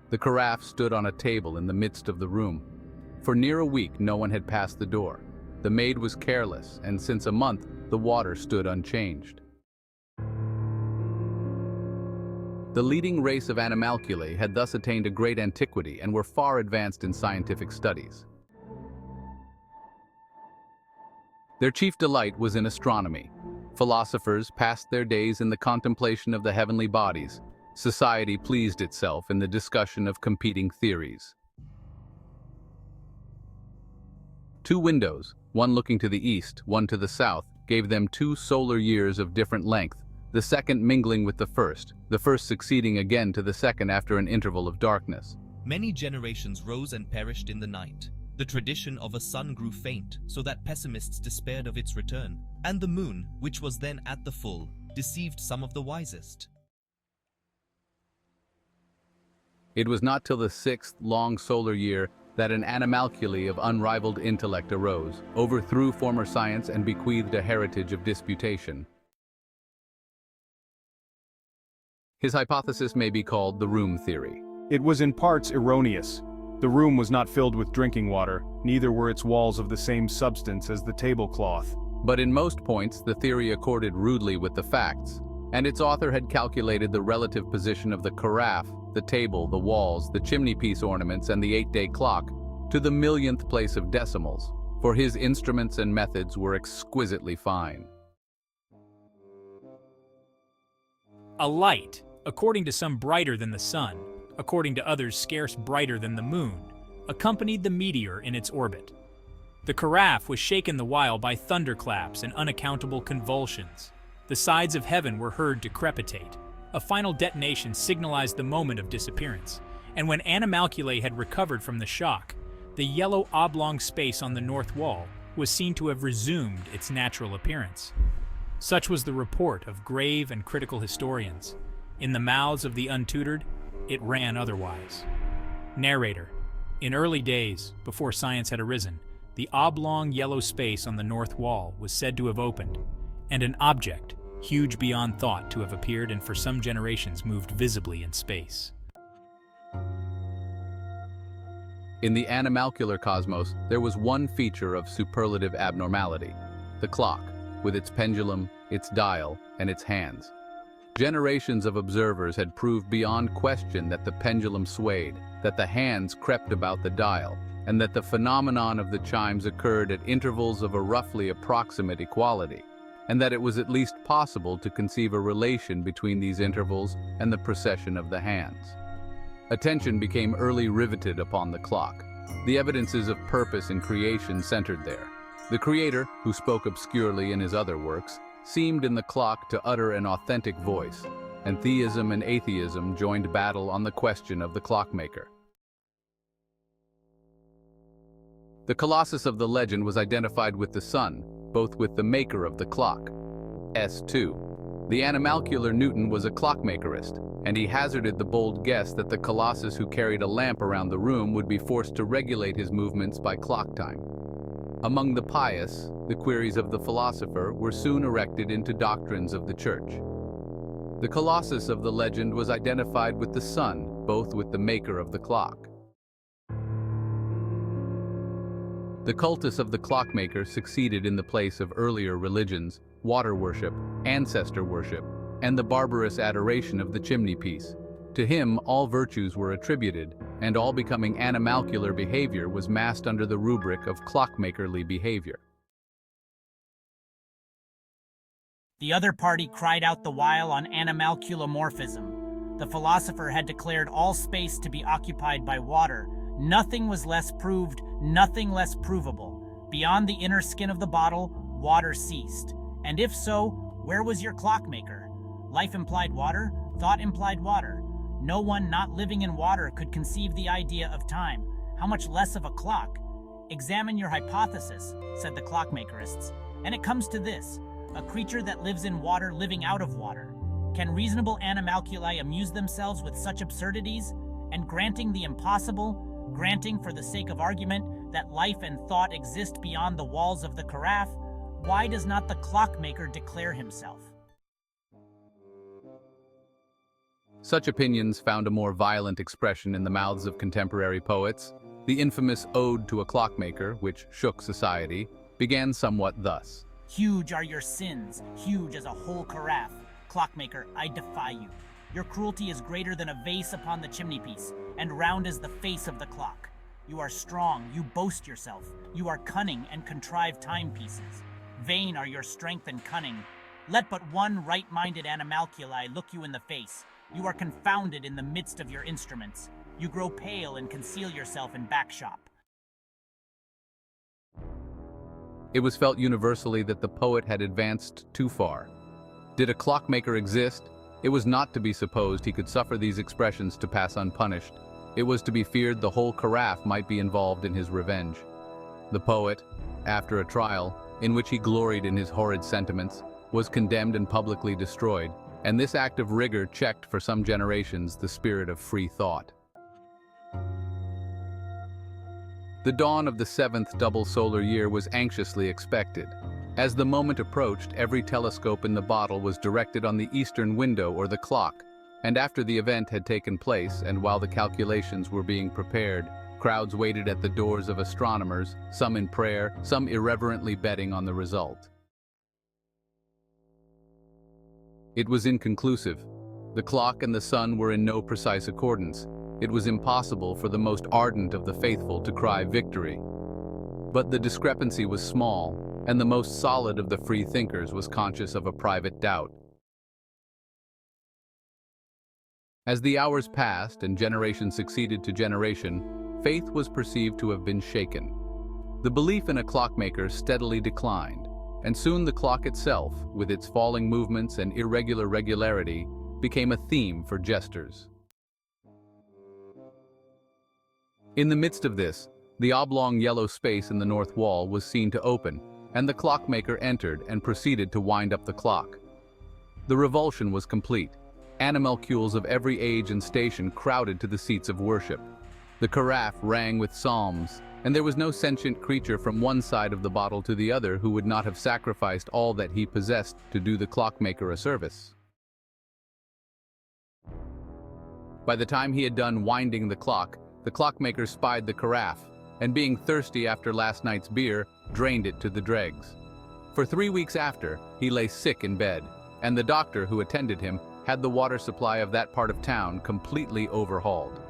The carafe stood on a table in the midst of the room. For near a week no one had passed the door. The maid was careless, and since a month the water stood unchanged. The leading race of animalculae had thus attained a great antiquity and were far advanced in scientific studies. Their chief delight was in astronomy. Philosophers passed their days in the contemplation of the heavenly bodies. Society pleased itself in the discussion of competing theories. Two windows, one looking to the east, one to the south, gave them 2 solar years of different length, the second mingling with the first succeeding again to the second after an interval of darkness. Many generations rose and perished in the night. The tradition of a sun grew faint, so that pessimists despaired of its return, and the moon, which was then at the full, deceived some of the wisest. It was not till the 6th long solar year that an animalcule of unrivaled intellect arose, overthrew former science, and bequeathed a heritage of disputation. His hypothesis may be called the room theory. It was in parts erroneous. The room was not filled with drinking water, neither were its walls of the same substance as the tablecloth. But in most points the theory accorded rudely with the facts, and its author had calculated the relative position of the carafe, the table, the walls, the chimney-piece ornaments, and the 8-day clock to the millionth place of decimals, for his instruments and methods were exquisitely fine. A light, according to some brighter than the sun, according to others scarce brighter than the moon, accompanied the meteor in its orbit. The carafe was shaken the while by thunderclaps and unaccountable convulsions. The sides of heaven were heard to crepitate. A final detonation signalized the moment of disappearance, and when animalculae had recovered from the shock, the yellow oblong space on the north wall was seen to have resumed its natural appearance. Such was the report of grave and critical historians. In the mouths of the untutored, it ran otherwise. Narrator: in early days, before science had arisen, the oblong yellow space on the north wall was said to have opened, and an object, huge beyond thought, to have appeared and for some generations moved visibly in space. In the animalcular cosmos, there was one feature of superlative abnormality: the clock, with its pendulum, its dial, and its hands. Generations of observers had proved beyond question that the pendulum swayed, that the hands crept about the dial, and that the phenomenon of the chimes occurred at intervals of a roughly approximate equality, and that it was at least possible to conceive a relation between these intervals and the precession of the hands. Attention became early riveted upon the clock. The evidences of purpose in creation centered there. The creator, who spoke obscurely in his other works, seemed in the clock to utter an authentic voice, and theism and atheism joined battle on the question of the clockmaker. The colossus of the legend was identified with the sun, both with the maker of the clock, S2. The animalcular Newton was a clockmakerist, and he hazarded the bold guess that the colossus who carried a lamp around the room would be forced to regulate his movements by clock time. Among the pious, the queries of the philosopher were soon erected into doctrines of the church. The colossus of the legend was identified with the sun, both with the maker of the clock. The cultus of the clockmaker succeeded in the place of earlier religions, water worship, ancestor worship, and the barbarous adoration of the chimney-piece. To him, all virtues were attributed, and all becoming animalcular behavior was massed under the rubric of clockmakerly behavior. The other party cried out the while on animalculomorphism. The philosopher had declared all space to be occupied by water. Nothing was less proved, nothing less provable. Beyond the inner skin of the bottle, water ceased. And if so, where was your clockmaker? Life implied water, thought implied water. No one not living in water could conceive the idea of time, how much less of a clock. Examine your hypothesis, said the clockmakerists, and it comes to this: a creature that lives in water living out of water. Can reasonable animalculae amuse themselves with such absurdities? And granting the impossible, granting for the sake of argument that life and thought exist beyond the walls of the carafe, why does not the clockmaker declare himself? Such opinions found a more violent expression in the mouths of contemporary poets. The infamous Ode to a Clockmaker, which shook society, began somewhat thus. Huge are your sins, huge as a whole carafe. Clockmaker, I defy you. Your cruelty is greater than a vase upon the chimney-piece, and round as the face of the clock. You are strong, you boast yourself. You are cunning and contrive timepieces. Vain are your strength and cunning. Let but one right-minded animalculi look you in the face. You are confounded in the midst of your instruments. You grow pale and conceal yourself in back shop. It was felt universally that the poet had advanced too far. Did a clockmaker exist? It was not to be supposed he could suffer these expressions to pass unpunished. It was to be feared the whole carafe might be involved in his revenge. The poet, after a trial, in which he gloried in his horrid sentiments, was condemned and publicly destroyed, and this act of rigor checked for some generations the spirit of free thought. The dawn of the 7th double solar year was anxiously expected. As the moment approached, every telescope in the bottle was directed on the eastern window or the clock, and after the event had taken place and while the calculations were being prepared, crowds waited at the doors of astronomers, some in prayer, some irreverently betting on the result. It was inconclusive. The clock and the sun were in no precise accordance. It was impossible for the most ardent of the faithful to cry victory. But the discrepancy was small, and the most solid of the free thinkers was conscious of a private doubt. As the hours passed and generation succeeded to generation, faith was perceived to have been shaken. The belief in a clockmaker steadily declined, and soon the clock itself, with its falling movements and irregular regularity, became a theme for jesters. In the midst of this, the oblong yellow space in the north wall was seen to open, and the clockmaker entered and proceeded to wind up the clock. The revulsion was complete. Animalcules of every age and station crowded to the seats of worship. The carafe rang with psalms, and there was no sentient creature from one side of the bottle to the other who would not have sacrificed all that he possessed to do the clockmaker a service. By the time he had done winding the clockmaker spied the carafe, and being thirsty after last night's beer, drained it to the dregs. For 3 weeks after, he lay sick in bed, and the doctor who attended him had the water supply of that part of town completely overhauled.